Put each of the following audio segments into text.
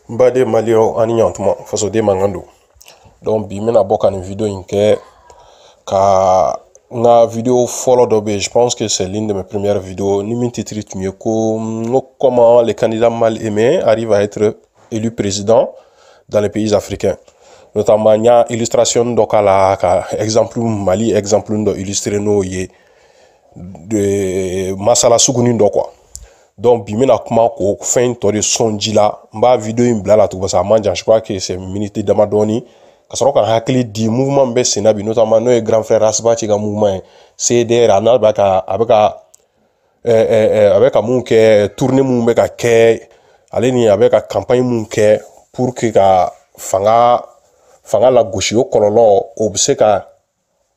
Mbade malio ani nyantuma faso de mangando. Donc bi mena boka une vidéo inke ka na vidéo follow dobe. Je pense que c'est l'une de mes premières vidéos. Ni min titre mieux comment les candidats mal aimés arrivent à être élus président dans les pays africains. Notamment il y a illustration donc à la exemple Mali exemple ndo illustrer no ye de masala suguni ndo quoi. Donc bi mena kuma ko fin to de sonji la mba vidéo in blala to basa manja je crois que c'est minute damadoni ka soro kan hakili di mouvement be senabi notamment no grand frère Asba ci ga mouvement CDR anal ba ka avec mun ke tourner mun be ka ke ale ni avec campagne mun ke pour que ka fanga la gauche o kololo o be se ka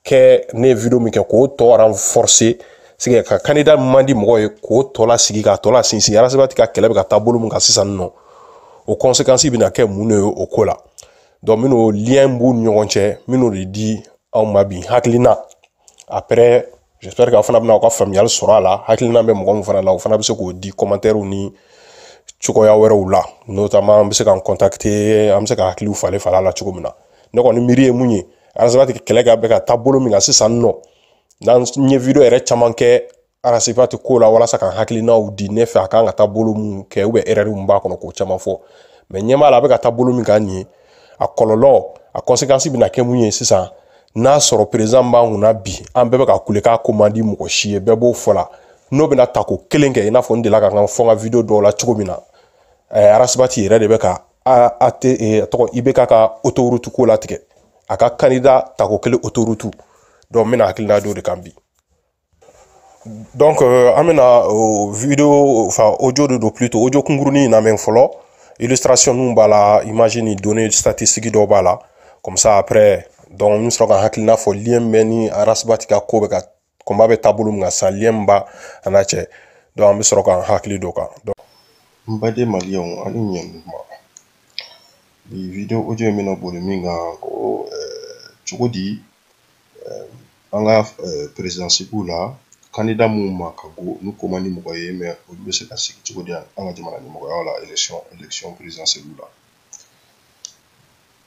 ke ne vidéo mi ke ko to renforcer sigi ka candidat mandi mogo ye ko tola sigi ka tola sinsin arasabati ka kɛlɛ bɛ ka taa bolo mun kan sisan nɔ o conséquence bɛna kɛ mun ye o ko la donc minnu lien b'u ni ɲɔgɔn cɛ minnu de di anw ma bi hakilina après j'espère que aw fana bɛna aw ka faamuyali sɔrɔ a la hakilina bɛ mɔgɔ min fana la o fana bɛ se k'o di commentaire ni cogoya wɛrɛw la notamment an bɛ se k'an contacter an bɛ se ka hakiliw falen falen a la cogo min na ne kɔni miiri ye mun ye arasabati kɛlɛ ka bɛ ka taa bolo min kan sisan nɔ n'an ye vidéo yɛrɛ caman kɛ arasifati ko la walasa ka hakilinaw di ne fɛ a kan ka taa bolo mun kɛ ou bien erreur mun b'a kɔnɔ k'o caman fɔ mais ɲɛmaa la a bɛ ka taa bolo min kan nin ye a kɔlɔlɔ a conséquence bɛna kɛ mun ye sisan n'a sɔrɔ président b'an kunna bi an bɛɛ bɛ ka kule k'a ko man di mɔgɔ si ye bɛɛ b'o fɔ la n'o bɛna ta ko kelen kɛ i n'a fɔ n delila ka n fɔ n ka vidéo dɔw la cogo min na arasibati yɛrɛ de bɛ ka tɔgɔ IBK ka autoroute ko latigɛ a ka candidat ta ko kelen autoroute donc mena hakilina do de kan bi donc an bena vidéo enfin audio de do plutôt audio kungurunin na men fɔlɔ illustration nun b'a la image ni données statistiques dɔw b'a la comme ça après donc n sɔrɔ ka hakilina fɔ lien bɛ ni arasibati ka ko bɛ ka combat bɛ taabolo min kan sisan lien b'a n'a cɛ donc an bɛ sɔrɔ k'an hakili do kan donc n baden maliyɛnw ani ɲɛnkuma bi video audio min bɛna boli min kan ko cogo di an ka présidentielle la candidat mun ma ka go n'u ko man di mɔgɔ ye mais olu bɛ se ka sigi cogo di an ka jamana ɲɛmɔgɔya la élection présidentielle la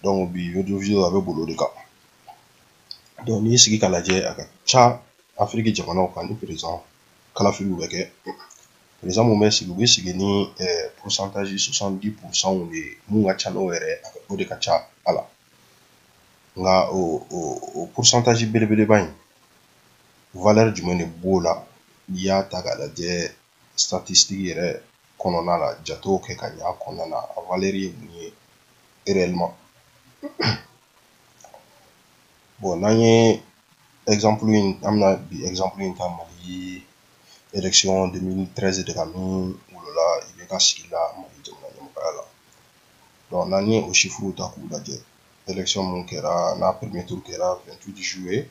donc bi video a bɛ boli o de kan donc n'i sigi ka lajɛ a ka ca Afrique jamanaw kan ni président kalafiliw bɛ kɛ président mun bɛ sigi u bɛ sigi ni pourcentage 70% de mun ka ca n'o yɛrɛ o de ka ca a la nka o pourcentage belebeleba in valeur jumɛn de b'o la n'i y'a ta k'a lajɛ statistique yɛrɛ kɔnɔna la jatew kɛ ka ɲɛ a kɔnɔna na a valeur ye mun ye réellement bon n'an ye exemple in an bɛna bi exemple in ta Mali élection 2013 de ka min wolola IBK sigi la Mali jamana ɲɛmɔgɔya la donc n'an ye o chiffres ta k'u lajɛ élection mun kɛra n'a premier tour kɛra 28 juillet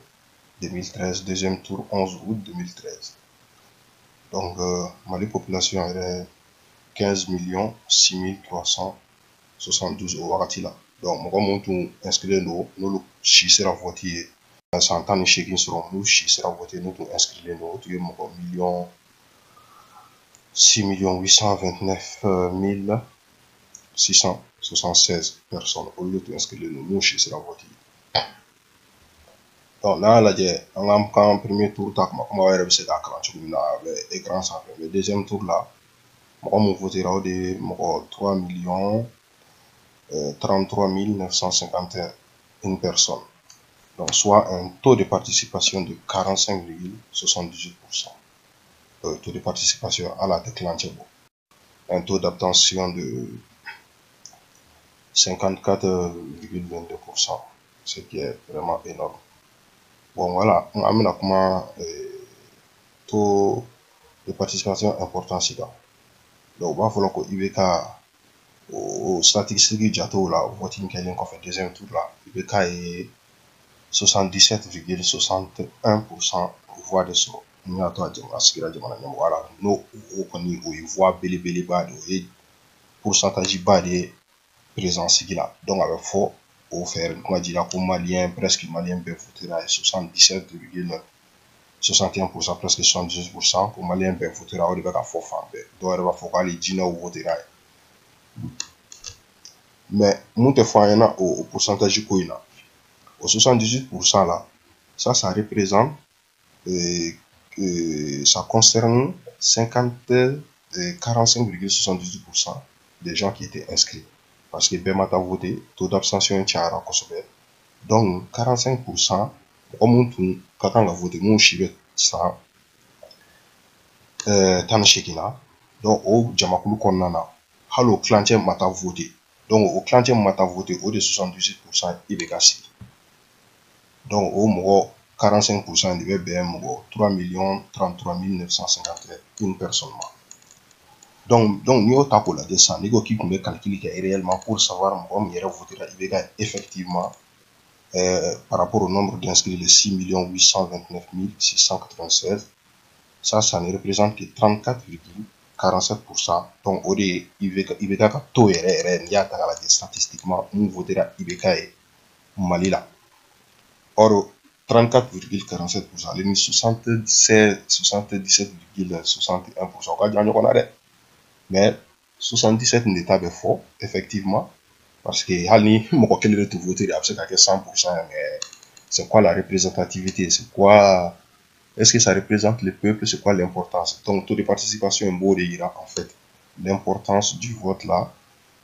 2013, deuxième tour 11 août 2013. Donc, Mali population est 15 6 372 au Waratila. Donc, moi, mon tour inscrit nous si sera voté, sans temps ni chacun seront nous si sera voté, nous inscrit nous, tu es mon million 6 829 676 personnes. Au lieu de inscrire nous si sera voté. Donc, n'a lajɛ an ka premier tour ta kuma wɛrɛ bɛ se k'a kalan cogo min na a bɛ écran sanfɛ mais deuxième tour la mɔgɔ mun votera o de mɔgɔ 3 33 951 personnes donc soit un taux de participation de 45,78%. Taux de participation à la déclenche, un taux d'abstention de 54,22%, ce qui est vraiment énorme. Bon voilà, on amène à comment taux de participation important c'est là. Donc il va falloir que IBK aux statistiques jato là, voting quelqu'un qu'on fait deuxième tour là, IBK est 77,61% voix de son. Nous avons à dire voilà, nous on y voit belé bas de pourcentage bas de présence là. Donc avec fort au faire on dire pour malien presque malien peut voter à 77,61% presque 78% pour malien peut voter à au à fort femme donc il va falloir les dîner ou voter Mais mun tɛ fɔ an ɲɛna o pourcentage ko in na, o 78% là, ça représente, ça concerne 45,78% des gens qui étaient inscrits. Parce que bɛɛ ma taa voter, taux d'abstention cayara kosɛbɛ. Donc 45%, mɔgɔ mun tun ka kan ka voter, mun si bɛ san 18 na, donc o jamakulu kɔnɔna na, hali o kilancɛ ma taa voter. Donc o kilancɛ min ma taa voter, o de 78% i bɛ ka sigi. Donc o mɔgɔ 45% de bɛ bɛn mɔgɔ 3 953 personnes ma. Donc n'i y'o ta k'o lajɛ sisan, n'i ko k'i tun bɛ calcul kɛ réellement pour savoir mɔgɔ min yɛrɛ votera IBK effectivement, par rapport au nombre d'inscrits, les 6 829 696, ça ne représente que 34,47%. Donc au de IBK ka taux yɛrɛ n'i y'a ta k'a lajɛ statistiquement mun votera IBK ye Mali la. Or 34,47%, ale ni 77,61%, o ka jan ɲɔgɔn na dɛ. Mais 77 de ta bɛ fɔ effectivement, parce que hali ni mɔgɔ kelen de tun voter a bɛ se ka kɛ 100%, mais c'est quoi la représentativité, c'est quoi, est-ce que ça représente le peuple, c'est quoi l'importance? Donc taux de participation in b'o de yira en fait l'importance du vote là.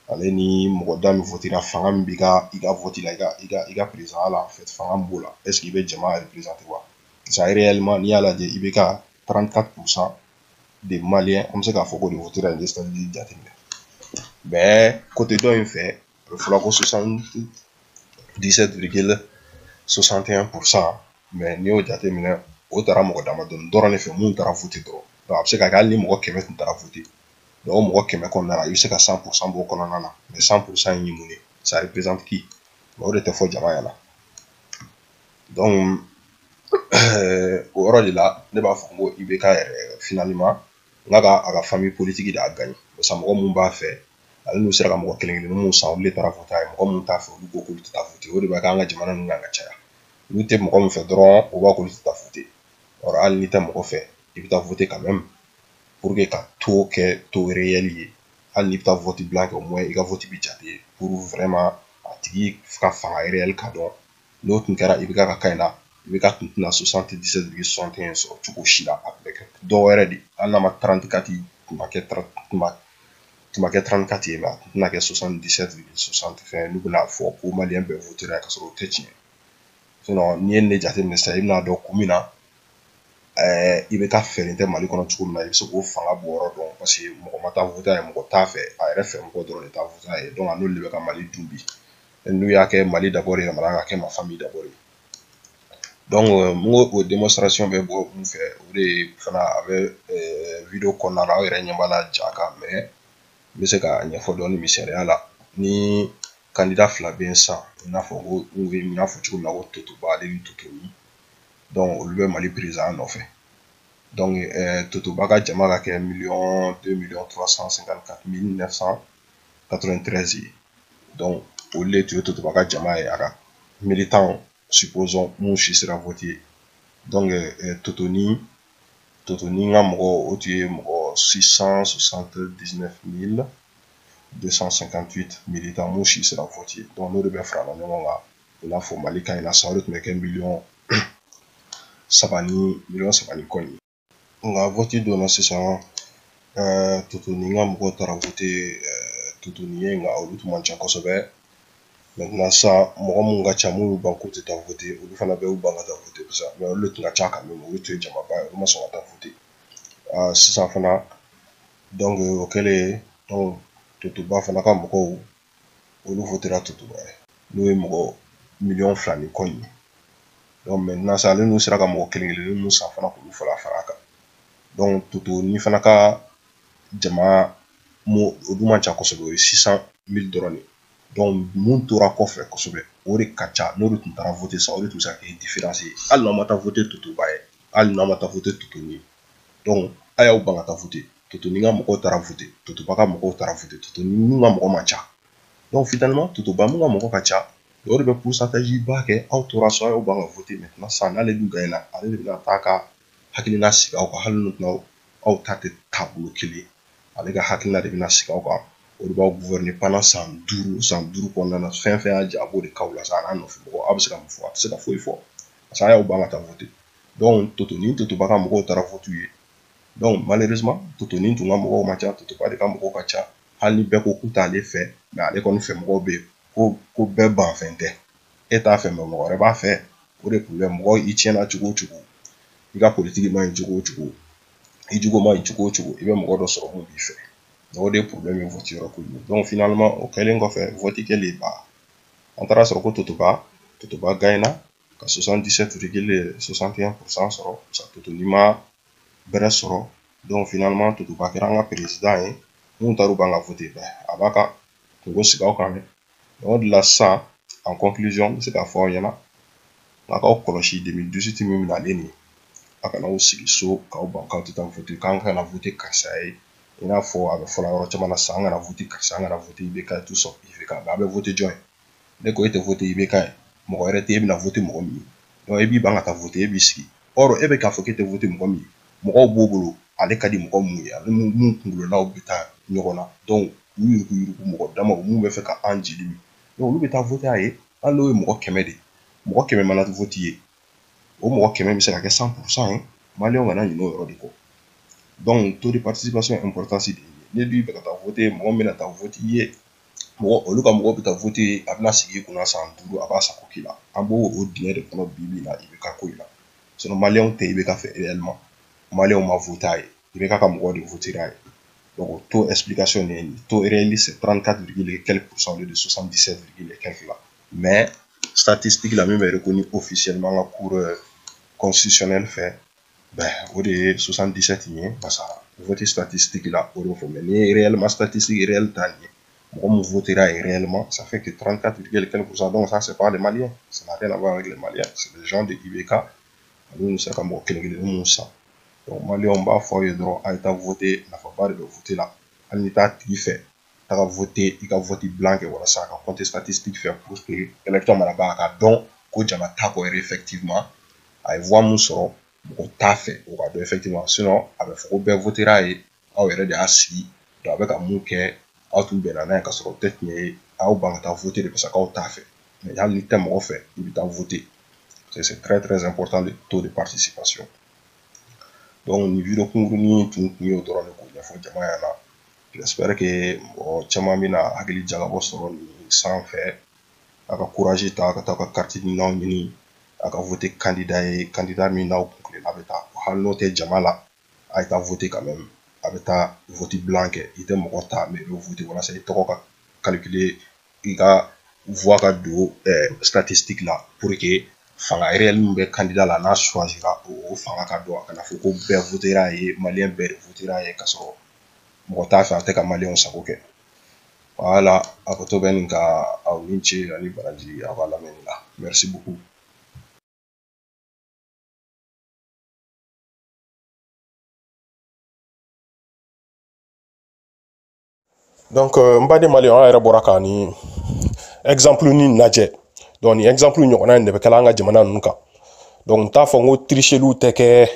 Ale ni mɔgɔ da min votera, fanga min b'i ka vote la, i ka président la en fait, fanga min b'o la, est-ce qu'il bɛ jama représenter wa? Ça réellement n'i y'a lajɛ i bɛ ka 34% des Maliens, on bɛ se k'a fɔ ko de votera nin statistique jateminɛ. Mais côté dɔ in fɛ, a bɛ fɔla ko 77,61%, mais n'i y'o jateminɛ, o taara mɔgɔ damadɔni dɔrɔn de fɛ mun taara voter dɔrɔn. Donc a bɛ se ka kɛ hali ni mɔgɔ 100 tun taara voter, donc o mɔgɔ 100 kɔnɔna na i bɛ se ka 100% b'o kɔnɔna na, mais 100% in ye mun ye? Ça représente qui? Mais o de tɛ fɔ jama ɲɛna. Donc o yɔrɔ de la ne b'a fɔ ko IBK yɛrɛ finalement n ka a ka famille politique de a gagné. Parce que mɔgɔ mun b'a fɛ, ale n'u sera ka mɔgɔ kelen kelen mun san olu de taara voter a ye, mɔgɔ mun t'a fɛ olu ko k'olu tɛ taa voter. O de b'a kɛ an ka jamana ninnu kan ka caya. N'u tɛ mɔgɔ min fɛ dɔrɔn o b'a k'olu tɛ taa voter. Or hali n'i tɛ mɔgɔ fɛ, i bɛ taa voter quand même, pour que ka taux kɛ taux réel ye. Hali n'i bɛ taa vote blanc kɛ, au moins i ka vote bɛ jate pour vraiment a tigi ka fanga réel ka dɔn. N'o tun kɛra IBK ka cas in na, IBK tun tɛna 77,61 sɔrɔ cogo si la, a tun bɛ kɛ dɔ wɛrɛ de, hali n'a ma 34 ye, tun ma kɛ 34 ye, mais a tun tɛna kɛ 77,60 fɛn, n'u bɛna fɔ ko maliyɛn bɛɛ votera ka sɔrɔ o tɛ tiɲɛ. Sinon n'i ye ne jateminɛ sisan, i bɛna dɔn kun min na IBK fɛlen tɛ Mali kɔnɔ cogo min na, i bɛ se k'o fanga bɔ yɔrɔ dɔn, parce que mɔgɔ ma taa voter a ye, mɔgɔ t'a fɛ, a yɛrɛ fɛ mɔgɔ dɔrɔn de taa voter a ye. Donc a n'olu de bɛ ka Mali dun bi. N'u y'a kɛ Mali d'abord ye, yamana ka kɛ ma famille d'abord ye. Donc n ko o démonstration bɛ bɔ mun fɛ, o de fana a bɛ video kɔnɔna la, aw yɛrɛ ɲɛ b'a la ja kan, mais n bɛ se ka ɲɛfɔ dɔɔni misaliya la. Ni candidat fila bɛ yen sisan, i n'a fɔ ko n y'a fɔ cogo min na ko Totoba ale ni Totoni, donc olu bɛ Mali président nɔfɛ. Donc Totoba ka jama ka kɛ 2 354 993 ye. Donc olu de tun ye Totoba ka jama ye, a ka militant supposons mun si sera voter. Donc Totoni ka mɔgɔ o tun ye mɔgɔ 679 258 militants mun si sera voter. Donc n'o de bɛ farala ɲɔgɔn kan, i n'a fɔ Mali kan in na sisan, o de tun bɛ kɛ miliyɔn 3 ni kɔ ye. Nka vote donna sisan, Totoni ka mɔgɔw taara voter Totoni ye, nka olu tun man ca kosɛbɛ. Maintenant sisan mɔgɔ mun ka ca mun y'u ban k'u tɛ taa voter, olu fana bɛɛ y'u ban ka taa voter sisan, mais olu de tun ka ca quand même, olu tun ye jamaba ye, olu ma sɔn ka taa voter. Sisan fana donc o kɛlen, donc Totoba fana ka mɔgɔw olu votera Totoba ye, n'o ye mɔgɔ 2 ni kɔ ye. Donc maintenant sisan ale n'u sera ka mɔgɔ kelen kelen mun san fana k'olu fara a kan. Donc Totoni fana ka jama olu man ca kosɛbɛ, o ye 600,000 dɔrɔn de. Donc mun tora kɔfɛ kosɛbɛ, o de ka ca, n'olu tun taara voter sisan, o de tun bɛ se ka kɛ différence ye. Hali n'aw ma taa voter Totoba ye, hali n'aw ma taa voter Totoni ye, donc a y'aw ban ka taa voter. Totoni ka mɔgɔw taara voter, Totoba ka mɔgɔw taara voter, Totoni mun ka mɔgɔ man ca. Donc finalement Totoba mun ka mɔgɔ ka ca, o de bɛ pourcentage ba kɛ, aw tora so a y'aw ban ka voter. Maintenant sisan n'ale dun gagne na, ale de bɛna taa ka hakilina sigi aw kan, hali n'u tɛna aw ta tɛ taabolo kelen, ale ka hakilina de bɛna sigi aw kan o de b'aw gouverner pendant san duuru kɔnɔna na fɛn fɛn y'a jɛ a b'o de k'aw la sa a n'a nɔfɛ mɔgɔ a bɛ se ka mun fɔ a tɛ se ka foyi fɔ parce que a y'aw ban ka taa voter donc Toto ni Totoba ka mɔgɔw taara vote ye donc malheureusement Toto ni tun ka mɔgɔw man ca Totoba de ka mɔgɔw ka ca hali ni bɛɛ ko k'u t'ale fɛ mais ale kɔni fɛ mɔgɔw bɛ yen ko bɛɛ banfɛn tɛ e t'a fɛ mais mɔgɔ wɛrɛ b'a fɛ o de problème mɔgɔ i tiɲɛna cogo o cogo i ka politique ma ɲi cogo o cogo i jogo ma ɲi cogo o cogo i bɛ mɔgɔ dɔ sɔrɔ mun b'i fɛ o de ye problème ye vote yɔrɔ ko in donc finalement o kɛlen kɔfɛ vote kɛlen ba an taara sɔrɔ ko Totoba gagnéna ka 77,61% sɔrɔ sa Toto ni ma bɛrɛ sɔrɔ donc finalement Totoba kɛra an ka président ye mun taar'u ban ka vote bɛɛ a b'a ka kungo sigi aw kan dɛ o de la sisan en conclusion n bɛ se k'a fɔ aw ɲɛna n'a k'aw kɔlɔsi 2018 min bɛna ale nin a kana aw sigi so k'aw ban k'aw tɛ taa vote k'an kana vote karisa ye i n'a fɔ a bɛ fɔla yɔrɔ caman na sisan an kana vote karisa an kana vote IBK ye tout sauf IBK mais a bɛ vote jɔn ye ne ko e tɛ vote IBK ye mɔgɔ wɛrɛ tɛ e bɛna vote mɔgɔ min ye donc e b'i ban ka taa vote e b'i sigi or e bɛ k'a fɔ k'e tɛ vote mɔgɔ min ye mɔgɔw b'o bolo ale ka di mɔgɔ mun ye ale mun kunkololaw bɛ taa ɲɔgɔn na donc u yuruguyurugu mɔgɔ damaw mun bɛ fɛ ka an jeli min donc olu bɛ taa vote a ye hali n'o ye mɔgɔ 100 de ye mɔgɔ 100 mana vote ye o mɔgɔ 100 bɛ se ka kɛ 100% ye maliyɛnw kana ɲinɛ o yɔrɔ de kɔ donc taux de participation importance de ye ne dun bɛ ka taa vote mɔgɔ min bɛna taa vote i ye olu ka mɔgɔ bɛ taa vote a bɛna sigi i kunna san 5 a b'a sago k'i la an b'o dingɛ de kɔnɔ bi na IBK ko in la sinon maliyɛnw tɛ IBK fɛ réellement maliyɛnw ma vote a ye IBK ka mɔgɔw de voter a ye donc taux explication de ye nin taux réel c'est 34, quelques % au lieu de 77, quelques là mais statistique la min bɛ reconnu officiellement an ka cour constitutionnel fɛ ben o de ye 77 ye parce que vote statistique la o de fɔ mais ni réellement statistique réel ta nin ye mɔgɔ mun votera ye réellement ça fait que 34, quelques % donc ça c'est pas les Maliens ça n'a rien à voir avec les Maliens c'est les gens de IBK olu sera ka mɔgɔ kelen mun san donc maliyɛnw b'a fɔ aw ye dɔrɔn a ye taa voter nafaba de bɛ voter la hali ni t'a tigi fɛ taga voter i ka vote blanc kɛ walasa a ka compte statistique fɛ pour que électeur mana ban a ka dɔn ko jama t'a kɔ yɛrɛ effectivement a ye voix mun sɔrɔ mɔgɔ t'a fɛ o ka dɔn effectivement sinon a bɛ fɔ ko bɛɛ votera ye aw yɛrɛ de y'a sigi donc a bɛ ka mun kɛ aw tun bɛnna n'a ye ka sɔrɔ o tɛ tiɲɛ ye a y'aw ban ka taa voter de parce que aw t'a fɛ mais hali ni tɛ mɔgɔ fɛ i bɛ taa voter c'est très important le taux de participation donc ni vidéo kunkurunin tun ye o dɔrɔn de k'o ɲɛfɔ jama ɲɛna j'espère que mɔgɔ caman bɛna hakili jagabɔ sɔrɔ nin sanfɛ a ka courage ta a ka taa ka carte ɲininaw ɲini a ka voter candidat ye candidat min n'aw kun tilenna a bɛ taa hali n'o tɛ jama la a ye taa voter quand même a bɛ taa vote blanc kɛ i tɛ mɔgɔ ta mais i bɛ voter walasa i tɔgɔ ka calculer i ka voix ka don statistique la pour que fanga réel min bɛ candidat la n'a choisira o fanga ka dɔn a kana fɔ ko bɛɛ votera ye maliyɛn bɛɛ de votera ye ka sɔrɔ mɔgɔ t'a fɛ a tɛ ka maliyɛnw sago kɛ voilà a ko to bɛ nin ka aw ni ce ani baraji a b'a lamɛnni la merci beaucoup. donc n baden maliyɛnw an yɛrɛ bɔra ka ni exemple ni lajɛ donc ni exemple ɲɔgɔnna in de bɛ kɛla an ka jamana ninnu kan donc n t'a fɔ n ko tricheliw tɛ kɛ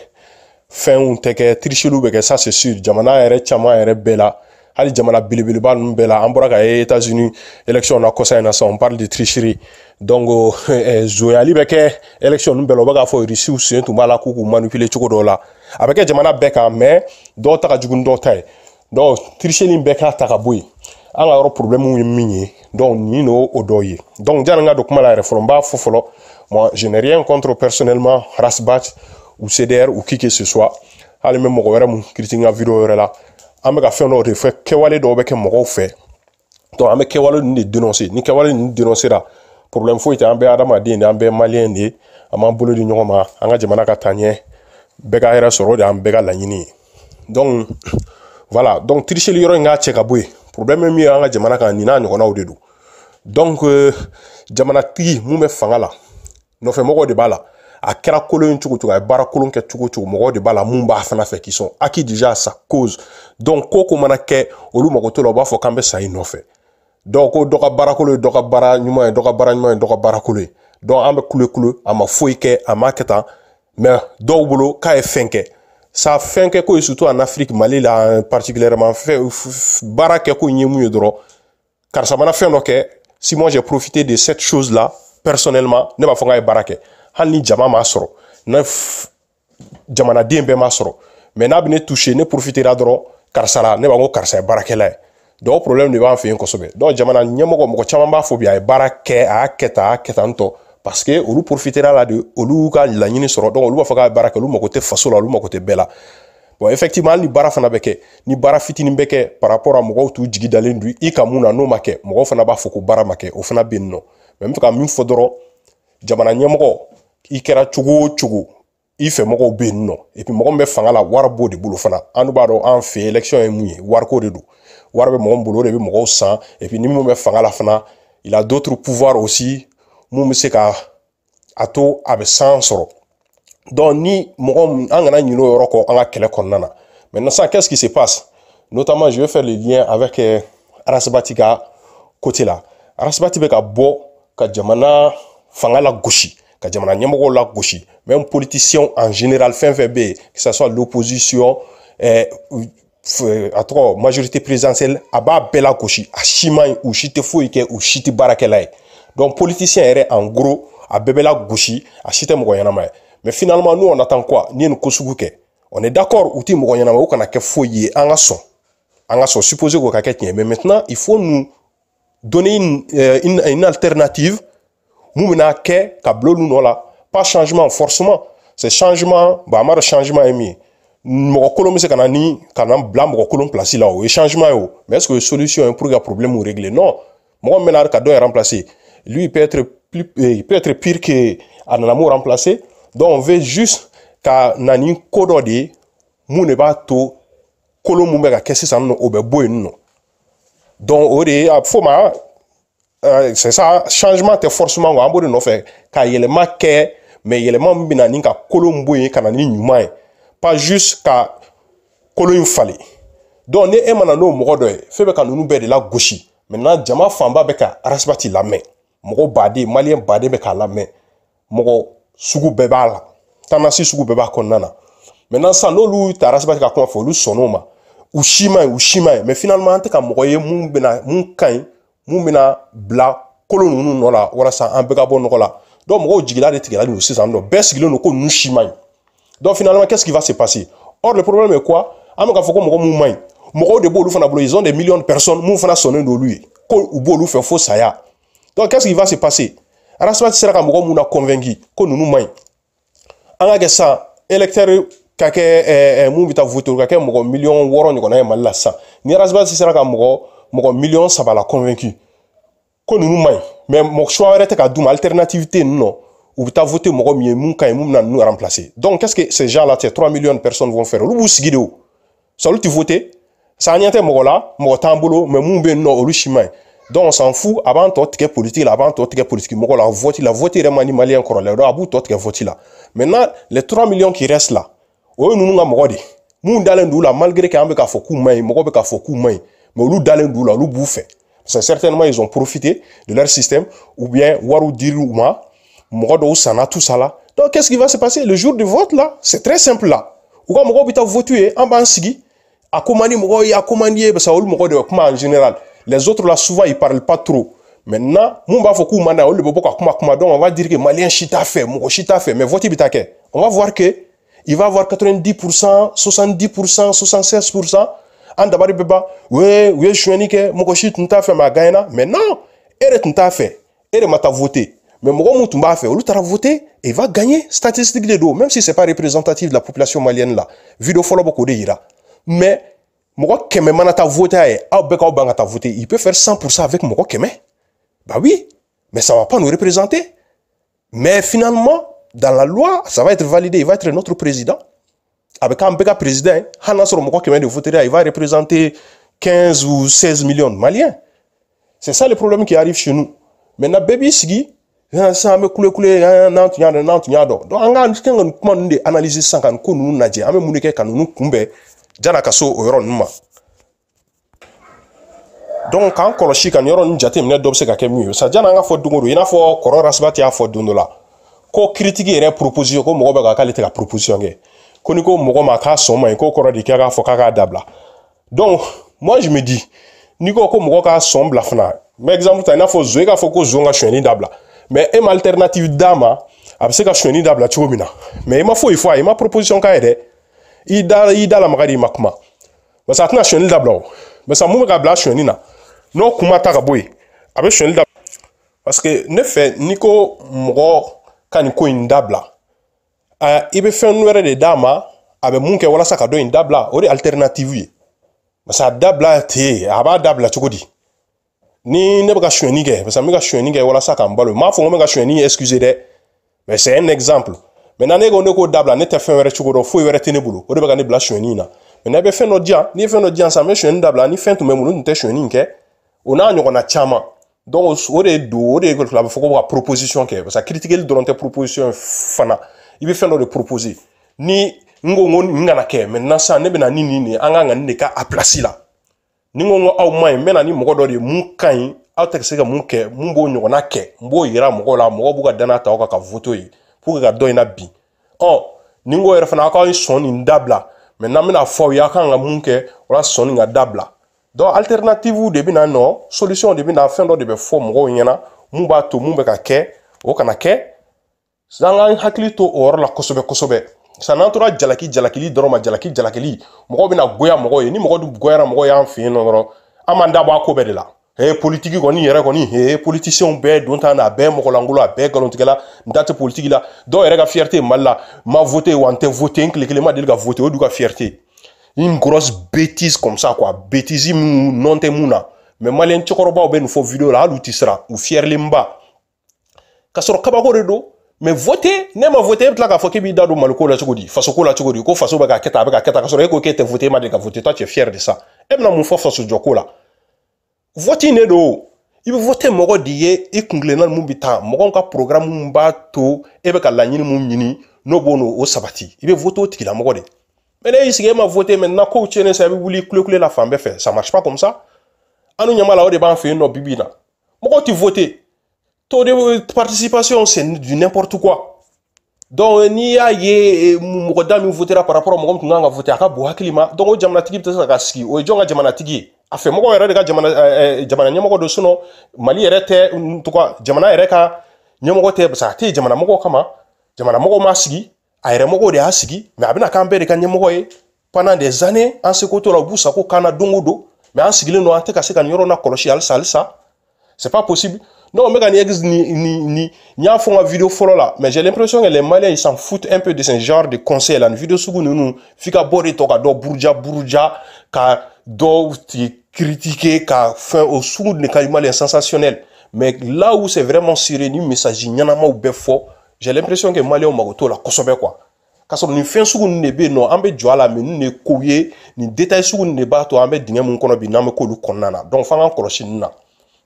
fɛnw tɛ kɛ tricheliw bɛ kɛ ça c'est sûr jamana yɛrɛ caman yɛrɛ bɛɛ la hali jamana belebeleba ninnu bɛɛ la an bɔra ka ye États-Unis élection na kɔsa in na sisan on parle de tricherie donc zoyali bɛ kɛ élection ninnu bɛɛ la o bɛ k'a fɔ Rusiw sen tun b'a la k'u manipuler cogo dɔw la a bɛ kɛ jamana bɛɛ kan mais dɔw ta ka jugu ni dɔw ta ye donc tricherie in bɛɛ k'a ta ka bɔ yen an ka yɔrɔ problème ye min ye donc nin n'o dɔw ye donc janni n ka don kuma la yɛrɛ fɔlɔ n b'a fɔ fɔlɔ moi je n'ai rien contre personnellement Rasbat ou CDR ou qui que ce soit hali n bɛ mɔgɔ wɛrɛ mun critique n ka vidéo yɛrɛ la an bɛ ka fɛn dɔw de fɛ kɛwale dɔw bɛ kɛ mɔgɔw fɛ donc an bɛ kɛwale ninnu de dénoncer ni kɛwale ninnu dénoncera problème foyi tɛ an bɛɛ adamaden de an bɛɛ maliyɛn de an b'an bolo di ɲɔgɔn ma an ka jamana ka taa ɲɛ bɛɛ ka hɛrɛ sɔrɔ o de y'an bɛɛ ka laɲini ye donc voilà donc tricherie yɔrɔ in k'a cɛ ka bɔ yen problème min ye an ka jamana kan nin n'a ɲɔgɔnnaw de don donc jamanatigi mun bɛ fanga la nɔfɛmɔgɔw de b'a la a kɛra kolon cogo cogo a ye baara kolon kɛ cogo cogo mɔgɔw de b'a la mun b'a fana fɛ qui sont acquis déjà à sa cause donc ko mana kɛ olu mago t'o la u b'a fɔ k'an bɛ sa i nɔfɛ donc ko dɔ ka baara kolon ye dɔ ka baara ɲuman ye dɔ ka baara ɲuman ye dɔ ka baara kolon ye donc an bɛ kule a ma foyi kɛ a ma kɛ tan mais dɔw bolo k'a ye fɛn kɛ ça fait que surtout en Afrique, Mali là particulièrement fait barak ko nyemu dro car ça m'a fait ok si moi j'ai profité de cette chose là personnellement ne m'a fait barak hani jama masro na jamana dembe masro mais n'a bien touché ne profitera dro car ça là ne ba ngo car ça barak là donc problème ne va en faire ko sobe donc jamana nyemo ko chama ba phobia barak a keta nto parce que olu profitera là de olu ka la nyini soro donc olu ba faka barak olu mo côté faso olu mo côté bela bon effectivement ni bara fana beke ni bara fitini beke par rapport à mogo tu jigi dalen du i ka muna no make mogo fana ba foko bara make o fana benno même ka min fodoro jamana nyemgo i kera chugo i fe mogo benno et puis mogo be fanga la warbo de bulu fana anu ba do en fait élection e muye war ko de du war be mogo bulu de be mogo san et puis ni mo be fanga la fana il a d'autres pouvoirs aussi mu museka ato abe sans soro donc ni mogo angana nyino yoroko anga kele konnana maintenant ça qu'est-ce qui se passe notamment je vais faire le lien avec Arasbatika côté là Arasbati be ka bo ka jamana fanga la gauche ka jamana nyemogo la gauche même politicien en général fin que ce soit l'opposition à trop majorité présidentielle aba bela gauche a chimay ou chite foike ou chite barakelay donc politicien en gros a bebela gauche a chite mogo yanama mais finalement nous on attend quoi ni une kosuguke on est d'accord outi mogo yanama ou kana ke foye anga son supposé ko ka ketien mais maintenant il faut nous donner une alternative moumena ke kablo nous là pas changement forcément c'est changement ba mara changement emi mo kolom se kana ni kana bla mo kolom place là o changement yo mais est-ce que solution pour un problème ou régler non mo menar ka do remplacer lui il peut être pire que ananamo remplacer donc on veut juste ka nani kododi moune ba to kolom mo ka kesi san no obe boy no donc ore foma c'est ça changement te forcément on ambode no fait ka yelema ke mais yelema mbina ni ka kolombo yi kana ni nyuma pas juste ka kolon fallait donc ne emana no mo do fe be ka nunu be de la gauche maintenant jama famba be ka Arasbati la main mo bade malien bade be ka la main mo sugu be bala tanasi sugu be ba konnana maintenant ça no lu ta Arasbati ka ko fo lu sonoma ou shima mais finalement ante ka mo ye mun bena mun kan mun bena bla kolon nunu no la wala sa an be ka bon no la donc mo jigila de tigila ni aussi ça no best gilo no ko nu shima donc finalement qu'est-ce qui va se passer or le problème est quoi amaka foko mo mun mai mo de bolu fana bolo ils ont des millions de personnes mun fana sonner de lui ko u bolu fait faux saya donc qu'est-ce qui va se passer Arasbati sera ka mo mun na convaincu ko nunu mai anga ke ça électeur kake mun bita voter kake mo million woro ni ko na mal la ça ni Arasbati sera ka mo million ça va la convaincu ko nunu mai mais mo choix arrêter ka dum alternativité non ou bita voter mo mi mun kay mun na nous remplacer donc qu'est-ce que ces gens là 3 millions de personnes vont faire lu busigideo ça lu tu voter ça anyate mo là mo tambolo mais mun be no lu chimay donc on s'en fout avant tout que politique là avant tout que politique mo la voter remani malien encore là abu tout que voter là maintenant les 3 millions qui restent là o nunu nga mo de mun dalen dou là malgré que ambe ka foku may mo be ka foku may mais lu dalen dou là lu bouffé c'est certainement ils ont profité de leur système ou bien waru diruma modo sana tout ça là donc qu'est-ce qui va se passer le jour du vote là c'est très simple là ou quand mogo bita voter en bansigi a commandé mogo ya commandé ça ou mogo de comment en général les autres là souvent ils parlent pas trop maintenant mon ba foku manda o le bobo ka kuma donc on va dire que malien chita fait mogo chita fait mais voter bitake on va voir que il va avoir 90%, 70%, 76%. En d'abord beba, ouais, je suis que mon cochit n'ta fait ma gaina, mais non, elle n'ta fait, elle m'a voté. Mais mon gars m'a fait, ou t'as voté, et va gagner statistique de dos, même si c'est pas représentatif de la population malienne là. Vidéo follow beaucoup de ira. Mais mon gars qui m'a ta voté, il peut faire 100% avec mon gars qui bah oui, mais ça va pas nous représenter. Mais finalement, dans la loi, ça va être validé, il va être notre président. Avec un béga président, il va représenter 15 ou 16 millions de Maliens. C'est ça le problème qui arrive chez nous. Maintenant, baby sigi, ça me coule, donc on a analysé ça quand nous n'avons pas mouniqué quand nous kumbe, jana kaso oyoron numa. Donc quand koloshi kan yoron njate mne dobse ka kemu, ça jana nga fo dungoro, ina fo koron Arasbati a fo dundola. Ko critique une proposition ko mo ba ka kale te la proposition nge. ko ni ko mɔgɔ ma k'a sɔn ma ko kɔrɔ de k'a fɔ k'a k'a dabila. Donc moi je me dis ni ko mɔgɔ k'a sɔn bila fana mais exemple ta i n'a fɔ zo, i k'a fɔ ko zo ka sonyɛni dabila mais e ma alternative d'a ma a bɛ se ka sonyɛni dabila cogo min na mais i ma foyi fɔ a ye, i ma proposition k'a ye dɛ i da lamaga de i ma kuma parce que a tɛna sonyɛni dabila o mais sa mun bɛ ka bila sonyɛni na n'o kuma ta ka bɔ yen a bɛ sonyɛni dabila parce que ne fɛ ni ko mɔgɔ ka nin ko in dabila i bɛ fɛn wɛrɛ de d'a ma a bɛ mun kɛ walasa ka dɔ in dabila o de alternative ye parce que a dabila te a b'a dabila cogo di ni ne bɛ ka sonyɛni kɛ parce que n bɛ ka sonyɛni kɛ walasa k'an balo m'a fɔ n ko n bɛ ka sonyɛni excusez dɛ mais c'est un exemple maintenant ne ko dabila ne tɛ fɛn wɛrɛ cogo dɔn foyi wɛrɛ tɛ ne bolo o de bɛ ka ne bila sonyɛni in na maintenant i bɛ fɛn dɔ di yan n'i ye fɛn dɔ di yan sisan n bɛ sonyɛni dabila ni fɛn tun bɛ n bolo n tun tɛ sonyɛni in kɛ o n'a ɲɔgɔnna caman donc o de don o de ye a bɛ fɔ ko ka proposition kɛ parce que critiquer dɔrɔn tɛ proposition fana i bɛ fɛn dɔ de proposer ni n ko n kana kɛ maintenant sisan ne bɛ na ni nin de an ka nin de k'a place la ni n ko aw man ɲi n bɛ na ni mɔgɔ dɔ de ye mun ka ɲi aw tɛ se ka mun kɛ mun b'o ɲɔgɔnna kɛ n b'o yira mɔgɔw la mɔgɔw b'u ka danaya ta aw kan ka voter ye pour que ka dɔ in na bin ni n ko yɛrɛ fana aw k'aw sɔn nin dabila maintenant n bɛna fɔ aw ye aw kan ka mun kɛ walasa sɔn nin ka dabila donc alternative de bɛ na nɔ solution de bɛ na fɛn dɔ de bɛ fɔ mɔgɔw ɲɛna mun b'a to mun bɛ ka kɛ o kana kɛ an ka hakili to o yɔrɔ la kosɛbɛ kosɛbɛ sa n'an tora jalakili dɔrɔn ma jalakili mɔgɔw bɛna goya mɔgɔw ye ni mɔgɔ dun goyara mɔgɔw y'an fɛ yen nɔ dɔrɔn an m'an da bɔ a ko bɛɛ de la politique kɔni yɛrɛ kɔni politiciens bɛɛ don ta na a bɛɛ mɔgɔlankolon a bɛɛ nkalontigɛla n da tɛ politique la dɔw yɛrɛ ka fierté Mali la ma voté wa n tɛ voté n tile kelen ma deli ka voté o d'u ka fierté une grosse bêtise comme ça quoi bêtise min non tɛ mun na mais maliyɛn cɛkɔrɔbaw bɛ nin fɔ vidéo la hali u tɛ siran u fiyɛrilen ba ka sɔrɔ kabako de don mais voter ne ma voter e bɛ tila k'a fɔ k'i b'i da don maliko la cogo di fasoko la cogo di ko faso bɛ ka kɛ tan a bɛ ka kɛ tan ka sɔrɔ e ko k'e tɛ voter e ma deli ka voter toi tu es fier de ça e bɛna mun fɔ fasojɔko la voting ne don i bɛ voter mɔgɔ de ye i kuntilenna mun bɛ taa mɔgɔw ka programme mun b'a to e bɛ ka laɲini mun ɲini n'o b'o n'o sabati i bɛ voter o tigilamɔgɔ de mais ne y'i sigi e ma voter maintenant kow tiɲɛnen sa i bɛ wuli kule la fan bɛɛ fɛ ça marche pas comme ça an dun ɲɛma la o de b'an fɛ yen nɔ bibi in na mɔgɔw tɛ voter taux de participation c'est du n'importe quoi donc n'i y'a ye mɔgɔ da min votera par rapport à mɔgɔ min tun kan ka voter a ka bon hakili ma donc o jamanatigi bɛ se ka sigi o ye jɔn ka jamanatigi ye a fɛ mɔgɔw yɛrɛ de ka jamana ɲɛmɔgɔ don sinon Mali yɛrɛ tɛ en tout cas jamana yɛrɛ ka ɲɛmɔgɔ tɛ parce que a tɛ jamana mɔgɔw kama jamana mɔgɔw m'a sigi a yɛrɛ mɔgɔw de y'a sigi mais a bɛna k'an bɛɛ de ka ɲɛmɔgɔ ye pendant des années an seko t'o la u b'u sago k'an na don o don mais an sigilen don an tɛ ka se ka nin yɔrɔ lakɔlɔsi halisa c'est pas possible. Non, mais ni y'a font une vidéo follow là, mais j'ai l'impression que les Maliens ils s'en foutent un peu de ce genre de conseils là. Une vidéo sur nous, fika bori toka do bourja, ka do critiquer, ka fin au sous de Maliens sensationnel. Mais là où c'est vraiment sérieux, ni message n'y en a pas ou befo, j'ai l'impression que les Maliens ont magoto la kosobe quoi. Parce que nous faisons ce qu'on ne peut non, on peut jouer là, mais nous ne couiller, ni détails sur nous ne bat, on peut dire mon kono bi na me kolu konana. Donc faut en kolosi na.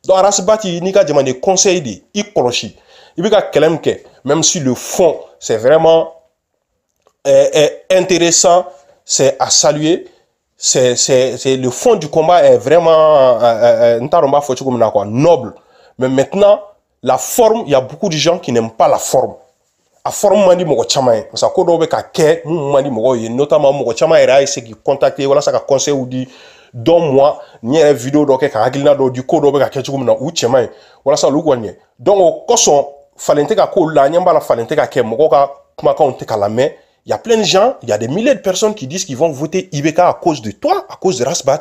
Donc arasibati ni ka demande conseil de i kolosi. Il ka kelem ke, même si le fond c'est vraiment intéressant, c'est à saluer. C'est le fond du combat est vraiment noble. Mais maintenant la forme, il y a beaucoup de gens qui n'aiment pas la forme. A forme mandi mogo chama parce que ko do be ka ke mandi mogo ye notamment mogo chama era essayer qui contacter wala ça ka conseil ou dit don moi ni une vidéo do ke ka agilina do du ko do be ka ke chuma na u chama wala ça lu gwanye donc au koson falente ka ko la nyamba la falente ka ke mogo ka kuma ka on te kala mais il y a plein de gens, il y a des milliers de personnes qui disent qu'ils vont voter IBK à cause de toi, à cause de Rasbat.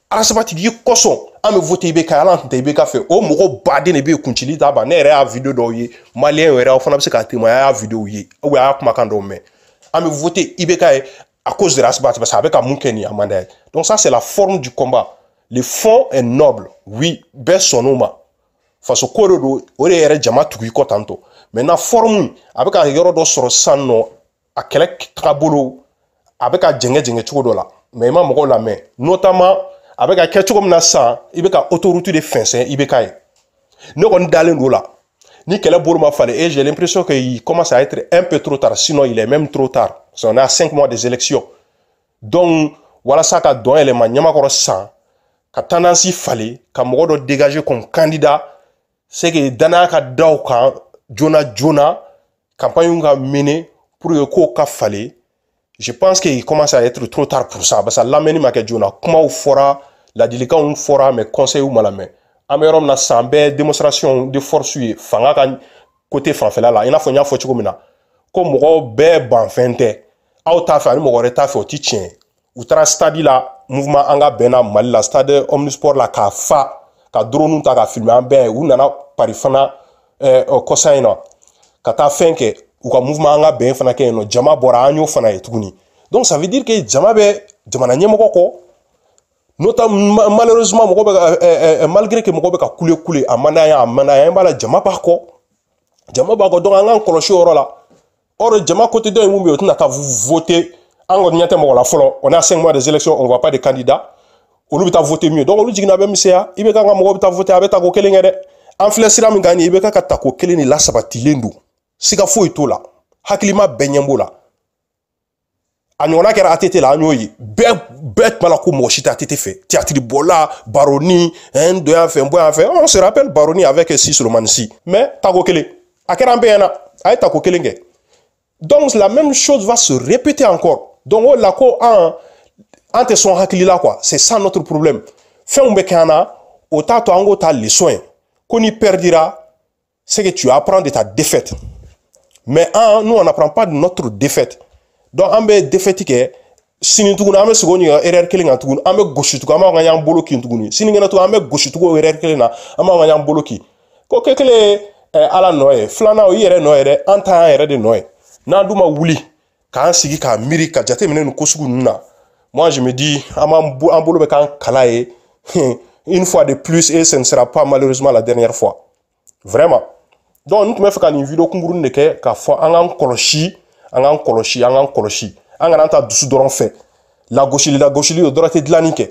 Rasbat il dit koson a me voter IBK ala te IBK fait o mogo bade ne be kunchili ta ba ne re a vidéo do ye malien wera o fana be se ka témoigner a vidéo ye ou a kuma kan do me a me voter IBK à cause de Rasbat parce avec a munkeni amanda. Donc ça c'est la forme du combat. Le fond est noble, oui, besonoma. Face au corridor ore ere jama tuki ko tanto. Maintenant forme avec a yoro do soro sanno a kelek trabolo avec a djenge chugo la. Mais ma mogo la main, notamment avec un quelque comme ça, il y a autorité de fin, il y a nous on d'aller là. Ni quel bourma fallait et j'ai l'impression qu'il commence à être un peu trop tard, sinon il est même trop tard. Parce qu'on a 5 mois des élections. Donc voilà ça qu'a donné les maniements qu'on sent, qu'a tendance il fallait, qu'a modo dégager comme candidat, c'est que dana qu'a dauka, Jonah, campagne qu'a mené pour que quoi qu'a fallait. je pense qu'il commence à être trop tard pour ça parce que l'amener ma kejuna kuma ou fora la délicat fora mais conseil ou malame amérom na sambe démonstration de force fanga kan côté fanfela la ina fonya fo chikomina ko mo be ban fente aw ta fa ni mo reta fa ti tien ou tra stade la mouvement anga bena mal la stade omnisport la ka fa ka drone ta ka filmer en ben ou nana parifana kosaina ka ta fenke ou ka mouvement anga ben fana ke no jama bora anyo fana etuguni donc ça veut dire que jama be jama na nyemo ko notamment malheureusement malgré que mo be ka couler amana bala jama ba ko donc anga koloshi oro la or jama côté de mu be tuna ka voter en nyate mo la folo on a 5 mois des élections on voit pas de candidats on lui ta voter mieux donc on lui dit na be misia ibe ka mo be ta voter abeta ko kelengere en flesira mi gani ibe ka ta ko keleni la sabati lendu sika fo ito la hakilima benyembo la anyona kera atete la anyoyi bet mala ko mo chita atete fait théâtre bola baroni do ya fait mbo ya fait on se rappelle baroni avec Sislomansi mais ta ko kele akera mbena ay ta ko kelenge donc la même chose va se répéter encore donc la ko ante son hakilila quoi c'est ça notre problème fait on bekana au tato ango ta leçon qu'on y perdira c'est que tu apprends de ta défaite mais nous on n'apprend pas de notre défaite donc on be défaite que sini tuguna ame sugoni erreur kelinga tuguna ame gauche tugu ama nganya mboloki tuguni sini ngena tu ame gauche tugu erreur kelina ama nganya mboloki ko kekele ala noye flana o yere noye anta yere de noye na duma wuli ka sigi ka miri ka jate menen ko sugu nuna moi je me dis ama ambolo be kan kalaye une fois de plus et ce ne sera pas malheureusement la dernière fois vraiment donc nous me fait une vidéo kunguru ndeke ka fo angan koloshi anga nanta dusu doron fait la gauche le droite de l'anique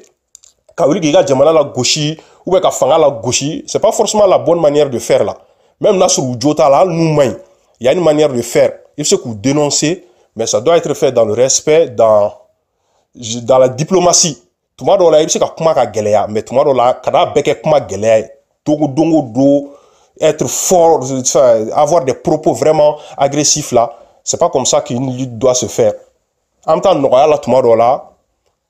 ka wuli giga jamana la gauche ou be ka fanga la gauche c'est pas forcément la bonne manière de faire là même là sur jota là nous il y a une manière de faire il faut que vous dénoncer mais ça doit être fait dans le respect dans la diplomatie tout le monde là il faut que kuma ka geleya mais tout le monde là kada beke kuma geleya dongo do être fort avoir des propos vraiment agressifs là. C'est pas comme ça qu'une lutte doit se faire. En même temps, Noya la tomorrow là,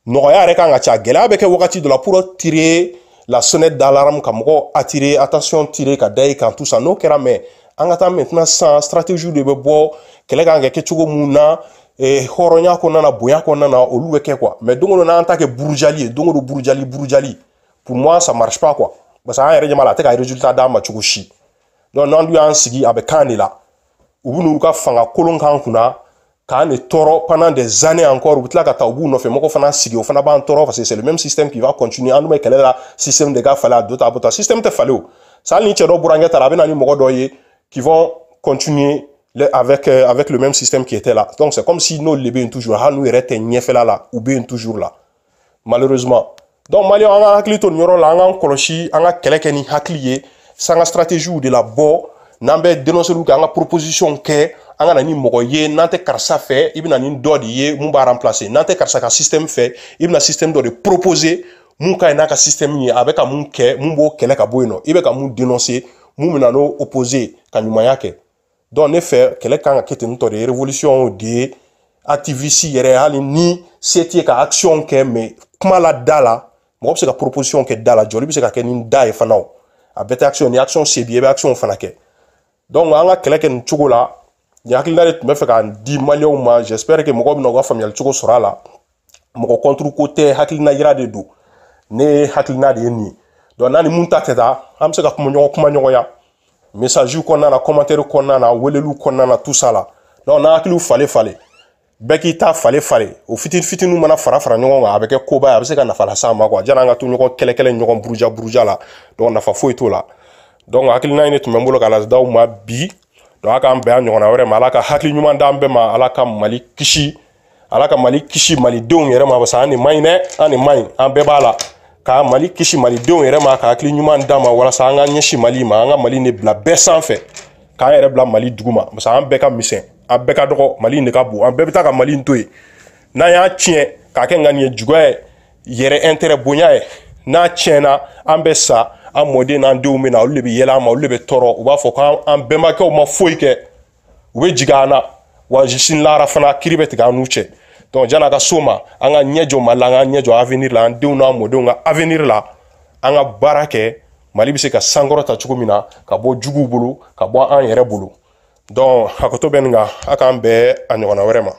Noya rekanga tia gela avec wakati de la pour tirer la sonnette d'alarme comme attirer attention tirer kadai quand tout ça no kera mais en attendant maintenant sans stratégie de bebo kelega ngeke chugo muna et horonya ko nana boya ko nana oluweke quoi mais donc on a en tant que bourjali donc bourjali pour moi ça marche pas quoi parce que ça a réellement la résultat dans ma chugoshi donc non lui en sigi avec kanila ou ka fanga kolon kan kuna ka ne toro pendant des années encore ou ka ta ubu no fait moko fana sigi o fana ba toro parce que c'est le même système qui va continuer en nous quel la système de gars fala d'autres abota système te fallait ça ni tero buranga tara be na ni moko doye qui vont continuer avec le même système qui était là donc c'est comme si nos libé toujours ha nous était nyefela là ou bien toujours là malheureusement donc mali on a hakli to nyoro la on koloshi on a kelekeni hakliye sanga stratégie ou de la bo nambe dénoncer lu ka nga proposition ke anga na ni mogo ye nante karsa fait ibina ni do di ye mu ba remplacer nante karsa ka système fait ibina système do de proposer mu ka na ka système ni avec ka mu ke mu bo kele ka boyno ibe ka mu dénoncer mu menano opposer ka nyuma yake donc ne fait kele ka nga kete nto de révolution de activiste yere hali ni setie ka action ke mais kuma la dala mo obse ka proposition ke dala joli bi se ka ke ni da e fanao a beta action ni action c'est bien action fanake. Donc, on a quelqu'un qui là, il y a quelqu'un qui me fait un 10 millions, j'espère que mon gars famille le sera là. Mon contre côté, hakilina ira de do. Ne hakilina de ni. Donc, on a ni munta teta, am se ka kuma ya. Message qu'on a, commentaire qu'on a, welelu qu'on a, tout ça là. Donc, on a hakilu fallait. Beki ta fallait. Au fitin nous mana fara nyonga avec koba, avec se ka na fala sama quoi. Jana nga tu nyonga kele nyonga bruja là. Donc, on a fa fo et tout là. Donc hakilina ine tumembolo kala daw ma bi do aka ambe anyona wore malaka hakili nyuma ndambe ma alaka mali kishi mali don yere ma basa ani maine ani mai ambe bala ka mali kishi mali don yere ma ka hakili nyuma ndama wala sa anga nyeshi mali ma anga mali ne bla besan fait ka yere bla mali duguma basa ambe ka misen ambe ka doko mali ne ka bu ambe bita ka mali ntoy na ya tien ka ke ngani jugwe yere intérêt bonya na tiena ambe sa a modé nan de umena o lebe yela ma o lebe toro o ba fo kan an bema ke o ma foike we jigana wa jishin lara fana kiribet ga nuche donc jana ka soma an ka ɲɛjɔ Mali la, an ka ɲɛjɔ avenir la, an denw n'a mɔdenw ka avenir la, an ka baara kɛ Mali bɛ se ka sankɔrɔta cogo min na ka bɔ juguw bolo ka bɔ an yɛrɛ bolo. donc hakoto bɛ nin kan a k'an bɛn a ɲɔgɔnna wɛrɛ ma.